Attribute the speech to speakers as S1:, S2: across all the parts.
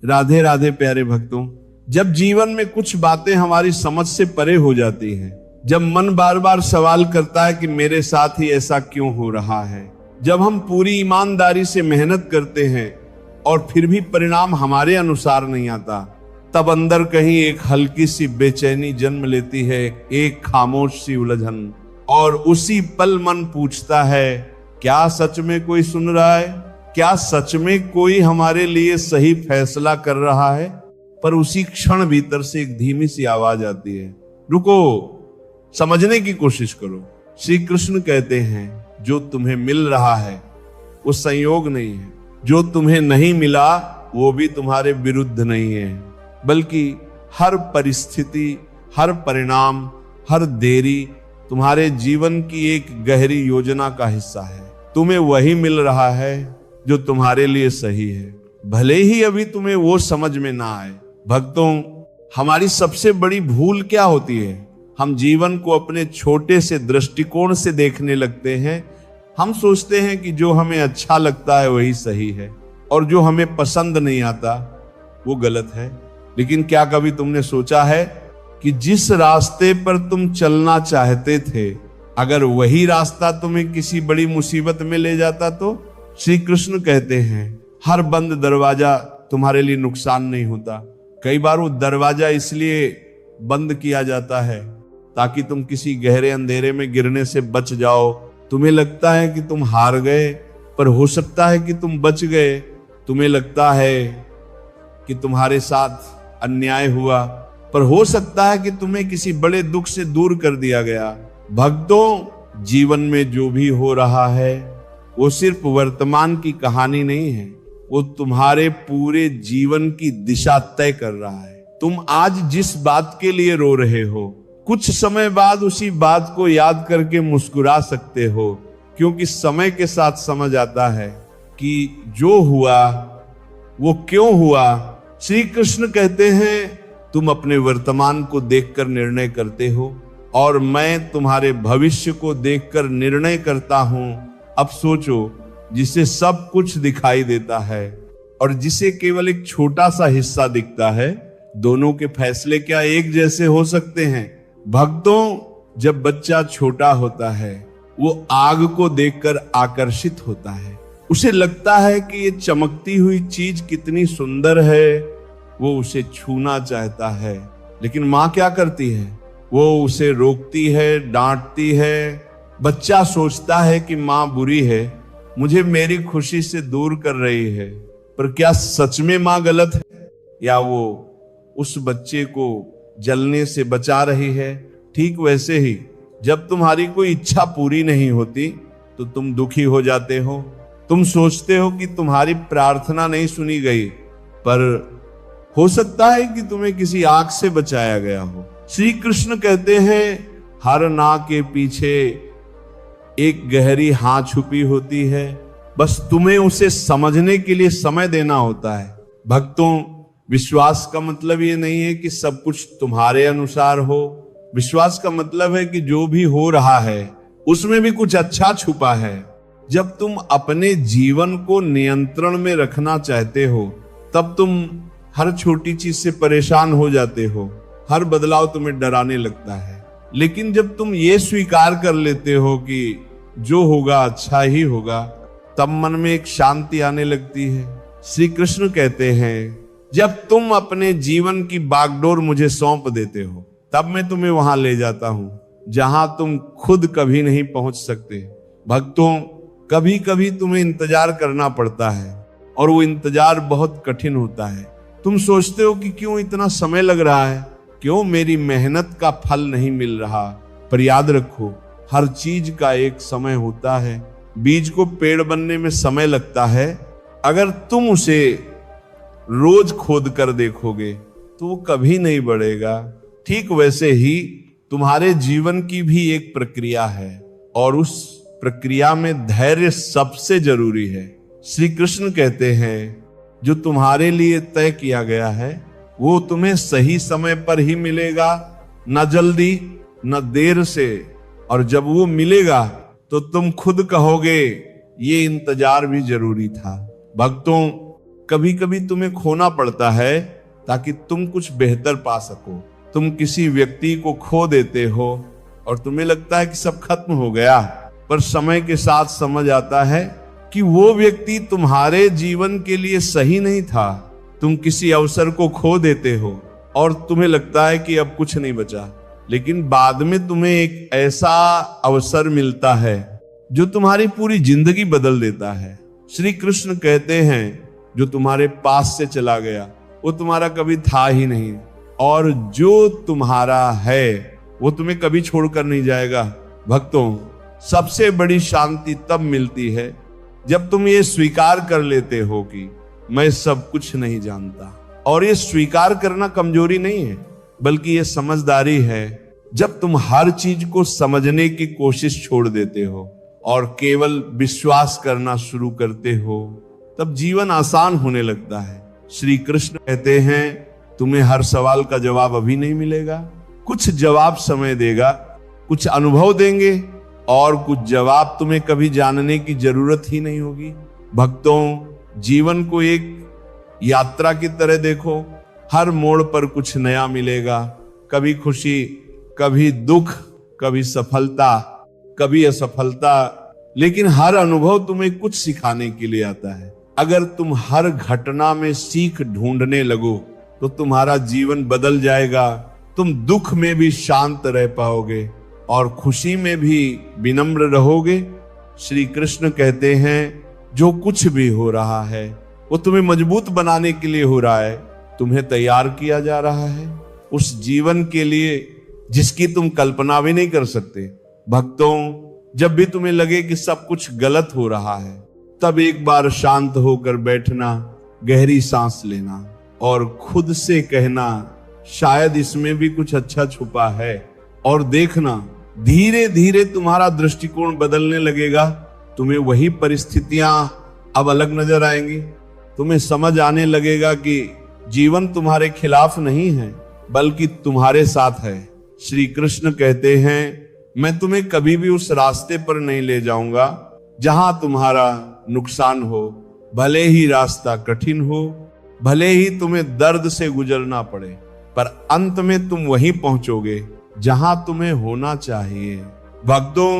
S1: राधे राधे प्यारे भक्तों। जब जीवन में कुछ बातें हमारी समझ से परे हो जाती हैं, जब मन बार बार सवाल करता है कि मेरे साथ ही ऐसा क्यों हो रहा है, जब हम पूरी ईमानदारी से मेहनत करते हैं और फिर भी परिणाम हमारे अनुसार नहीं आता, तब अंदर कहीं एक हल्की सी बेचैनी जन्म लेती है, एक खामोश सी उलझन। और उसी पल मन पूछता है, क्या सच में कोई सुन रहा है? क्या सच में कोई हमारे लिए सही फैसला कर रहा है? पर उसी क्षण भीतर से एक धीमी सी आवाज आती है, रुको, समझने की कोशिश करो। श्री कृष्ण कहते हैं, जो तुम्हें मिल रहा है वो संयोग नहीं है, जो तुम्हें नहीं मिला वो भी तुम्हारे विरुद्ध नहीं है, बल्कि हर परिस्थिति, हर परिणाम, हर देरी तुम्हारे जीवन की एक गहरी योजना का हिस्सा है। तुम्हें वही मिल रहा है जो तुम्हारे लिए सही है, भले ही अभी तुम्हें वो समझ में ना आए। भक्तों, हमारी सबसे बड़ी भूल क्या होती है? हम जीवन को अपने छोटे से दृष्टिकोण से देखने लगते हैं। हम सोचते हैं कि जो हमें अच्छा लगता है वही सही है और जो हमें पसंद नहीं आता वो गलत है। लेकिन क्या कभी तुमने सोचा है कि जिस रास्ते पर तुम चलना चाहते थे, अगर वही रास्ता तुम्हें किसी बड़ी मुसीबत में ले जाता तो? श्री कृष्ण कहते हैं, हर बंद दरवाजा तुम्हारे लिए नुकसान नहीं होता। कई बार वो दरवाजा इसलिए बंद किया जाता है ताकि तुम किसी गहरे अंधेरे में गिरने से बच जाओ। तुम्हें लगता है कि तुम हार गए, पर हो सकता है कि तुम बच गए। तुम्हें लगता है कि तुम्हारे साथ अन्याय हुआ, पर हो सकता है कि तुम्हें किसी बड़े दुख से दूर कर दिया गया। भक्तों, जीवन में जो भी हो रहा है वो सिर्फ वर्तमान की कहानी नहीं है, वो तुम्हारे पूरे जीवन की दिशा तय कर रहा है। तुम आज जिस बात के लिए रो रहे हो, कुछ समय बाद उसी बात को याद करके मुस्कुरा सकते हो, क्योंकि समय के साथ समझ आता है कि जो हुआ वो क्यों हुआ। श्री कृष्ण कहते हैं, तुम अपने वर्तमान को देखकर निर्णय करते हो और मैं तुम्हारे भविष्य को देखकर निर्णय करता हूं। अब सोचो, जिसे सब कुछ दिखाई देता है और जिसे केवल एक छोटा सा हिस्सा दिखता है, दोनों के फैसले क्या एक जैसे हो सकते हैं? भक्तों, जब बच्चा छोटा होता है वो आग को देखकर आकर्षित होता है। उसे लगता है कि ये चमकती हुई चीज कितनी सुंदर है, वो उसे छूना चाहता है। लेकिन माँ क्या करती है? वो उसे रोकती है, डांटती है। बच्चा सोचता है कि माँ बुरी है, मुझे मेरी खुशी से दूर कर रही है। पर क्या सच में माँ गलत है, या वो उस बच्चे को जलने से बचा रही है? ठीक वैसे ही जब तुम्हारी कोई इच्छा पूरी नहीं होती तो तुम दुखी हो जाते हो। तुम सोचते हो कि तुम्हारी प्रार्थना नहीं सुनी गई, पर हो सकता है कि तुम्हें किसी आग से बचाया गया हो। श्री कृष्ण कहते हैं, हर ना के पीछे एक गहरी हाँ छुपी होती है, बस तुम्हें उसे समझने के लिए समय देना होता है। भक्तों, विश्वास का मतलब ये नहीं है कि सब कुछ तुम्हारे अनुसार हो। विश्वास का मतलब है कि जो भी हो रहा है उसमें भी कुछ अच्छा छुपा है। जब तुम अपने जीवन को नियंत्रण में रखना चाहते हो, तब तुम हर छोटी चीज से परेशान हो जाते हो, हर बदलाव तुम्हें डराने लगता है। लेकिन जब तुम ये स्वीकार कर लेते हो कि जो होगा अच्छा ही होगा, तब मन में एक शांति आने लगती है। श्री कृष्ण कहते हैं, जब तुम अपने जीवन की बागडोर मुझे सौंप देते हो, तब मैं तुम्हें वहां ले जाता हूं जहां तुम खुद कभी नहीं पहुंच सकते। भक्तों, कभी कभी तुम्हें इंतजार करना पड़ता है और वो इंतजार बहुत कठिन होता है। तुम सोचते हो कि क्यों इतना समय लग रहा है, क्यों मेरी मेहनत का फल नहीं मिल रहा। पर याद रखो, हर चीज का एक समय होता है। बीज को पेड़ बनने में समय लगता है, अगर तुम उसे रोज खोद कर देखोगे तो वो कभी नहीं बढ़ेगा। ठीक वैसे ही तुम्हारे जीवन की भी एक प्रक्रिया है और उस प्रक्रिया में धैर्य सबसे जरूरी है। श्री कृष्ण कहते हैं, जो तुम्हारे लिए तय किया गया है वो तुम्हें सही समय पर ही मिलेगा, न जल्दी न देर से। और जब वो मिलेगा तो तुम खुद कहोगे, ये इंतजार भी जरूरी था। भक्तों, कभी कभी तुम्हें खोना पड़ता है ताकि तुम कुछ बेहतर पा सको। तुम किसी व्यक्ति को खो देते हो और तुम्हें लगता है कि सब खत्म हो गया, पर समय के साथ समझ आता है कि वो व्यक्ति तुम्हारे जीवन के लिए सही नहीं था। तुम किसी अवसर को खो देते हो और तुम्हें लगता है कि अब कुछ नहीं बचा, लेकिन बाद में तुम्हें एक ऐसा अवसर मिलता है जो तुम्हारी पूरी जिंदगी बदल देता है। श्री कृष्ण कहते हैं जो तुम्हारे पास से चला गया वो तुम्हारा कभी था ही नहीं, और जो तुम्हारा है वो तुम्हें कभी छोड़कर नहीं जाएगा। भक्तों, सबसे बड़ी शांति तब मिलती है जब तुम ये स्वीकार कर लेते हो कि मैं सब कुछ नहीं जानता। और ये स्वीकार करना कमजोरी नहीं है, बल्कि ये समझदारी है। जब तुम हर चीज को समझने की कोशिश छोड़ देते हो और केवल विश्वास करना शुरू करते हो, तब जीवन आसान होने लगता है। श्री कृष्ण कहते हैं तुम्हें हर सवाल का जवाब अभी नहीं मिलेगा, कुछ जवाब समय देगा, कुछ अनुभव देंगे, और कुछ जवाब तुम्हें कभी जानने की जरूरत ही नहीं होगी। भक्तों, जीवन को एक यात्रा की तरह देखो। हर मोड़ पर कुछ नया मिलेगा, कभी खुशी, कभी दुख, कभी सफलता, कभी असफलता, लेकिन हर अनुभव तुम्हें कुछ सिखाने के लिए आता है। अगर तुम हर घटना में सीख ढूंढने लगो तो तुम्हारा जीवन बदल जाएगा। तुम दुख में भी शांत रह पाओगे और खुशी में भी विनम्र रहोगे। श्री कृष्ण कहते हैं जो कुछ भी हो रहा है वो तुम्हें मजबूत बनाने के लिए हो रहा है, तुम्हें तैयार किया जा रहा है उस जीवन के लिए जिसकी तुम कल्पना भी नहीं कर सकते। भक्तों, जब भी तुम्हें लगे कि सब कुछ गलत हो रहा है, तब एक बार शांत होकर बैठना, गहरी सांस लेना और खुद से कहना शायद इसमें भी कुछ अच्छा छुपा है, और देखना धीरे धीरे तुम्हारा दृष्टिकोण बदलने लगेगा। तुम्हें वही परिस्थितियां अब अलग नजर आएंगी। तुम्हें समझ आने लगेगा कि जीवन तुम्हारे खिलाफ नहीं है, बल्कि तुम्हारे साथ है। श्री कृष्ण कहते हैं मैं तुम्हें कभी भी उस रास्ते पर नहीं ले जाऊंगा जहां तुम्हारा नुकसान हो, भले ही रास्ता कठिन हो, भले ही तुम्हें दर्द से गुजरना पड़े, पर अंत में तुम वहीं पहुंचोगे जहां तुम्हें होना चाहिए। भक्तों,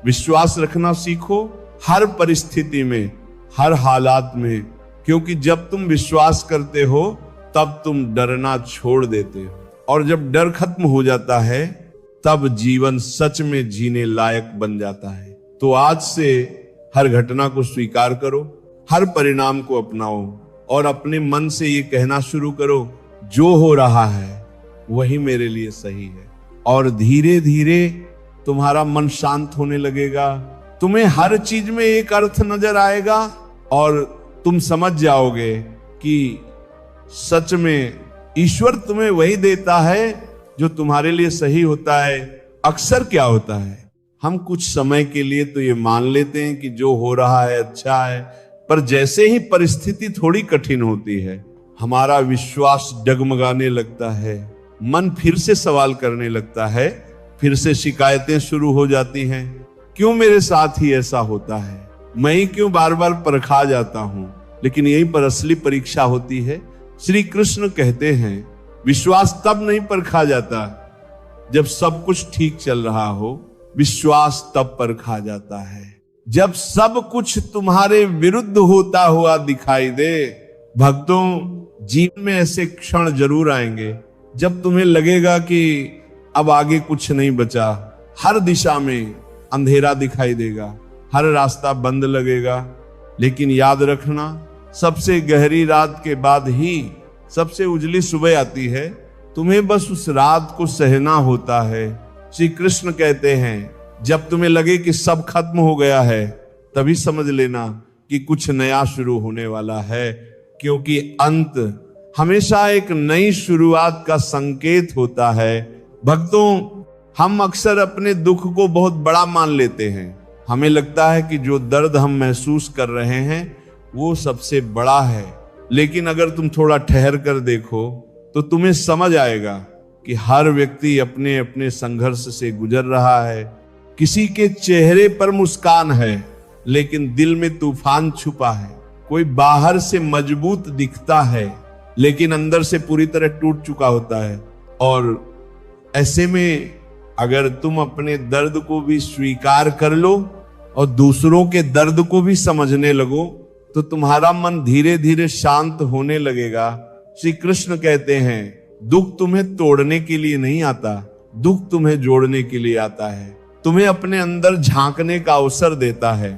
S1: विश्वास रखना सीखो हर परिस्थिति में, हर हालात में, क्योंकि जब तुम विश्वास करते हो तब तुम डरना छोड़ देते हो, और जब डर खत्म हो जाता है तब जीवन सच में जीने लायक बन जाता है। तो आज से हर घटना को स्वीकार करो, हर परिणाम को अपनाओ और अपने मन से ये कहना शुरू करो जो हो रहा है वही मेरे लिए सही है। और धीरे धीरे तुम्हारा मन शांत होने लगेगा, तुम्हें हर चीज में एक अर्थ नजर आएगा और तुम समझ जाओगे कि सच में ईश्वर तुम्हें वही देता है जो तुम्हारे लिए सही होता है। अक्सर क्या होता है, हम कुछ समय के लिए तो ये मान लेते हैं कि जो हो रहा है अच्छा है, पर जैसे ही परिस्थिति थोड़ी कठिन होती है हमारा विश्वास डगमगाने लगता है, मन फिर से सवाल करने लगता है, फिर से शिकायतें शुरू हो जाती हैं। क्यों मेरे साथ ही ऐसा होता है, मैं ही क्यों बार बार परखा जाता हूं। लेकिन यहीं पर असली परीक्षा होती है। श्री कृष्ण कहते हैं विश्वास तब नहीं परखा जाता जब सब कुछ ठीक चल रहा हो, विश्वास तब परखा जाता है जब सब कुछ तुम्हारे विरुद्ध होता हुआ दिखाई दे। भक्तों, जीवन में ऐसे क्षण जरूर आएंगे जब तुम्हें लगेगा कि अब आगे कुछ नहीं बचा, हर दिशा में अंधेरा दिखाई देगा, हर रास्ता बंद लगेगा। लेकिन याद रखना, सबसे गहरी रात के बाद ही सबसे उजली सुबह आती है। तुम्हें बस उस रात को सहना होता है। श्री कृष्ण कहते हैं जब तुम्हें लगे कि सब खत्म हो गया है, तभी समझ लेना कि कुछ नया शुरू होने वाला है, क्योंकि अंत हमेशा एक नई शुरुआत का संकेत होता है। भक्तों, हम अक्सर अपने दुख को बहुत बड़ा मान लेते हैं। हमें लगता है कि जो दर्द हम महसूस कर रहे हैं वो सबसे बड़ा है, लेकिन अगर तुम थोड़ा ठहर कर देखो तो तुम्हें समझ आएगा कि हर व्यक्ति अपने अपने संघर्ष से गुजर रहा है। किसी के चेहरे पर मुस्कान है लेकिन दिल में तूफान छुपा है, कोई बाहर से मजबूत दिखता है लेकिन अंदर से पूरी तरह टूट चुका होता है। और ऐसे में अगर तुम अपने दर्द को भी स्वीकार कर लो और दूसरों के दर्द को भी समझने लगो तो तुम्हारा मन धीरे धीरे शांत होने लगेगा। श्री कृष्ण कहते हैं दुख तुम्हें तोड़ने के लिए नहीं आता, दुख तुम्हें जोड़ने के लिए आता है, तुम्हें अपने अंदर झांकने का अवसर देता है,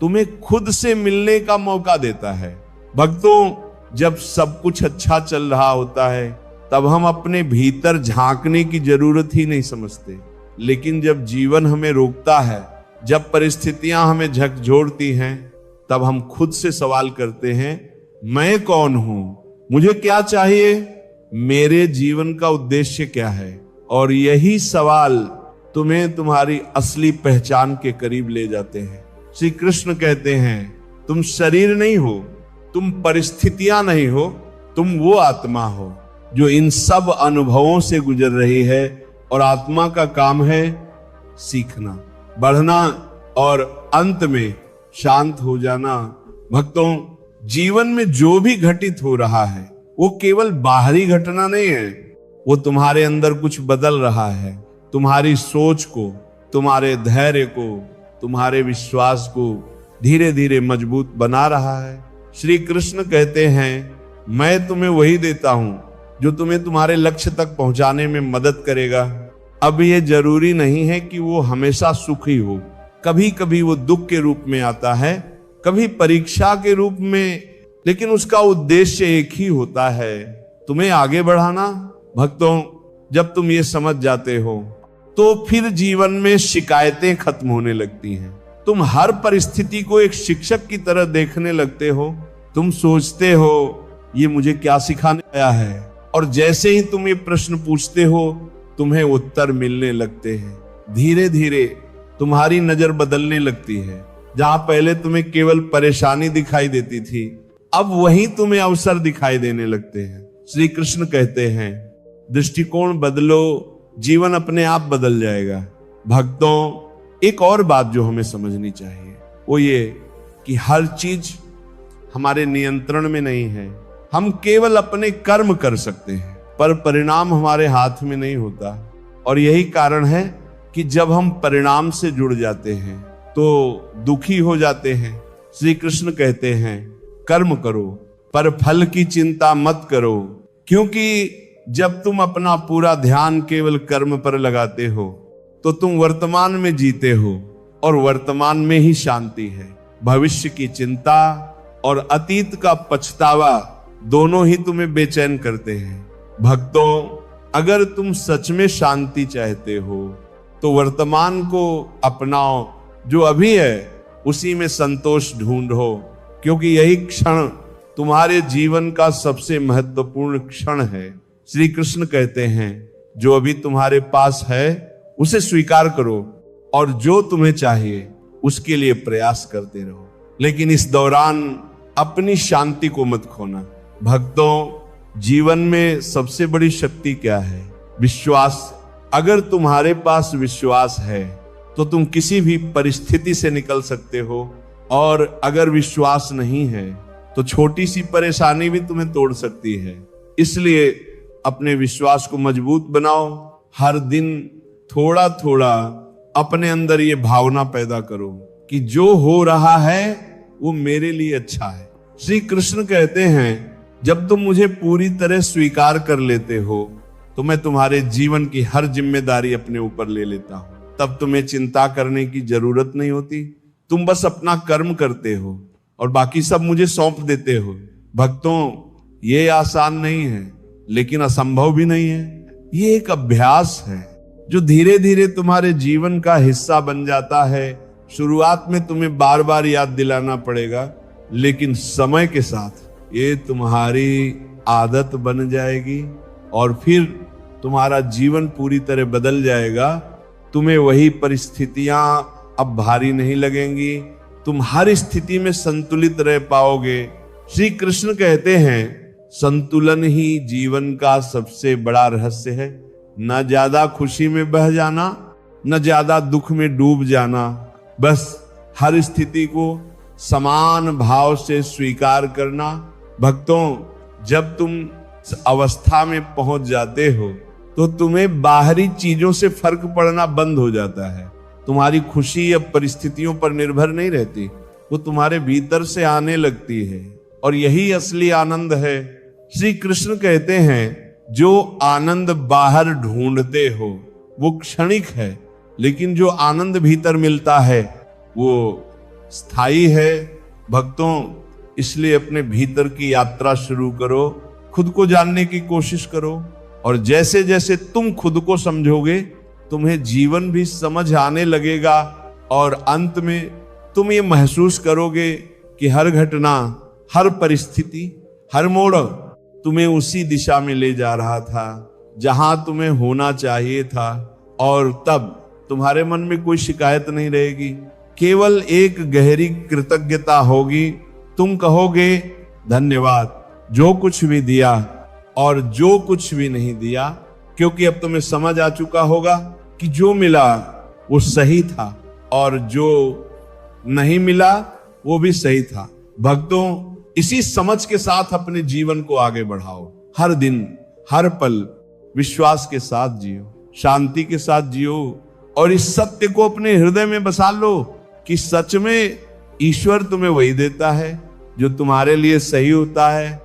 S1: तुम्हें खुद से मिलने का मौका देता है। भक्तों, जब सब कुछ अच्छा चल रहा होता है तब हम अपने भीतर झांकने की जरूरत ही नहीं समझते, लेकिन जब जीवन हमें रोकता है, जब परिस्थितियां हमें झकझोरती हैं, तब हम खुद से सवाल करते हैं मैं कौन हूं, मुझे क्या चाहिए, मेरे जीवन का उद्देश्य क्या है। और यही सवाल तुम्हें तुम्हारी असली पहचान के करीब ले जाते हैं। श्री कृष्ण कहते हैं तुम शरीर नहीं हो, तुम परिस्थितियां नहीं हो, तुम वो आत्मा हो जो इन सब अनुभवों से गुजर रही है। और आत्मा का काम है सीखना, बढ़ना और अंत में शांत हो जाना। भक्तों, जीवन में जो भी घटित हो रहा है वो केवल बाहरी घटना नहीं है, वो तुम्हारे अंदर कुछ बदल रहा है, तुम्हारी सोच को, तुम्हारे धैर्य को, तुम्हारे विश्वास को धीरे धीरे मजबूत बना रहा है। श्री कृष्ण कहते हैं मैं तुम्हें वही देता हूं जो तुम्हें तुम्हारे लक्ष्य तक पहुंचाने में मदद करेगा। अब ये जरूरी नहीं है कि वो हमेशा सुखी हो, कभी कभी वो दुख के रूप में आता है, कभी परीक्षा के रूप में, लेकिन उसका उद्देश्य एक ही होता है, तुम्हें आगे बढ़ाना। भक्तों, जब तुम ये समझ जाते हो तो फिर जीवन में शिकायतें खत्म होने लगती हैं। तुम हर परिस्थिति को एक शिक्षक की तरह देखने लगते हो। तुम सोचते हो ये मुझे क्या सिखाने आया है, और जैसे ही तुम ये प्रश्न पूछते हो तुम्हें उत्तर मिलने लगते हैं। धीरे धीरे तुम्हारी नजर बदलने लगती है। जहां पहले तुम्हें केवल परेशानी दिखाई देती थी, अब वहीं तुम्हें अवसर दिखाई देने लगते हैं। श्री कृष्ण कहते हैं दृष्टिकोण बदलो, जीवन अपने आप बदल जाएगा। भक्तों, एक और बात जो हमें समझनी चाहिए वो ये कि हर चीज हमारे नियंत्रण में नहीं है। हम केवल अपने कर्म कर सकते हैं, पर परिणाम हमारे हाथ में नहीं होता। और यही कारण है कि जब हम परिणाम से जुड़ जाते हैं तो दुखी हो जाते हैं। श्री कृष्ण कहते हैं कर्म करो पर फल की चिंता मत करो, क्योंकि जब तुम अपना पूरा ध्यान केवल कर्म पर लगाते हो तो तुम वर्तमान में जीते हो और वर्तमान में ही शांति है। भविष्य की चिंता और अतीत का पछतावा दोनों ही तुम्हें बेचैन करते हैं। भक्तों, अगर तुम सच में शांति चाहते हो तो वर्तमान को अपनाओ, जो अभी है उसी में संतोष ढूंढो, क्योंकि यही क्षण तुम्हारे जीवन का सबसे महत्वपूर्ण क्षण है। श्री कृष्ण कहते हैं जो अभी तुम्हारे पास है उसे स्वीकार करो और जो तुम्हें चाहिए उसके लिए प्रयास करते रहो, लेकिन इस दौरान अपनी शांति को मत खोना। भक्तों, जीवन में सबसे बड़ी शक्ति क्या है? विश्वास। अगर तुम्हारे पास विश्वास है तो तुम किसी भी परिस्थिति से निकल सकते हो, और अगर विश्वास नहीं है तो छोटी सी परेशानी भी तुम्हें तोड़ सकती है। इसलिए अपने विश्वास को मजबूत बनाओ। हर दिन थोड़ा थोड़ा अपने अंदर ये भावना पैदा करो कि जो हो रहा है वो मेरे लिए अच्छा है। श्री कृष्ण कहते हैं जब तुम मुझे पूरी तरह स्वीकार कर लेते हो तो मैं तुम्हारे जीवन की हर जिम्मेदारी अपने ऊपर ले लेता हूं। तब तुम्हें चिंता करने की जरूरत नहीं होती। तुम बस अपना कर्म करते हो और बाकी सब मुझे सौंप देते हो। भक्तों, ये आसान नहीं है लेकिन असंभव भी नहीं है। ये एक अभ्यास है जो धीरे धीरे तुम्हारे जीवन का हिस्सा बन जाता है। शुरुआत में तुम्हें बार बार याद दिलाना पड़ेगा, लेकिन समय के साथ ये तुम्हारी आदत बन जाएगी और फिर तुम्हारा जीवन पूरी तरह बदल जाएगा। तुम्हें वही परिस्थितियां अब भारी नहीं लगेंगी। तुम हर स्थिति में संतुलित रह पाओगे। श्री कृष्ण कहते हैं संतुलन ही जीवन का सबसे बड़ा रहस्य है। न ज्यादा खुशी में बह जाना, न ज्यादा दुख में डूब जाना। बस हर स्थिति को समान भाव से स्वीकार करना। भक्तों, जब तुम इस अवस्था में पहुंच जाते हो तो तुम्हें बाहरी चीजों से फर्क पड़ना बंद हो जाता है। तुम्हारी खुशी अब परिस्थितियों पर निर्भर नहीं रहती, वो तुम्हारे भीतर से आने लगती है, और यही असली आनंद है। श्री कृष्ण कहते हैं, जो आनंद बाहर ढूंढते हो वो क्षणिक है, लेकिन जो आनंद भीतर मिलता है वो स्थायी है। भक्तों, इसलिए अपने भीतर की यात्रा शुरू करो, खुद को जानने की कोशिश करो, और जैसे जैसे तुम खुद को समझोगे तुम्हें जीवन भी समझ आने लगेगा, और अंत में तुम ये महसूस करोगे कि हर घटना, हर परिस्थिति, हर मोड़ तुम्हें उसी दिशा में ले जा रहा था जहां तुम्हें होना चाहिए था, और तब तुम्हारे मन में कोई शिकायत नहीं रहेगी, केवल एक गहरी कृतज्ञता होगी। तुम कहोगे, धन्यवाद, जो कुछ भी दिया और जो कुछ भी नहीं दिया, क्योंकि अब तुम्हें समझ आ चुका होगा कि जो मिला वो सही था और जो नहीं मिला वो भी सही था। भक्तों, इसी समझ के साथ अपने जीवन को आगे बढ़ाओ। हर दिन, हर पल विश्वास के साथ जियो, शांति के साथ जियो, और इस सत्य को अपने हृदय में बसा लो कि सच में ईश्वर तुम्हें वही देता है जो तुम्हारे लिए सही होता है।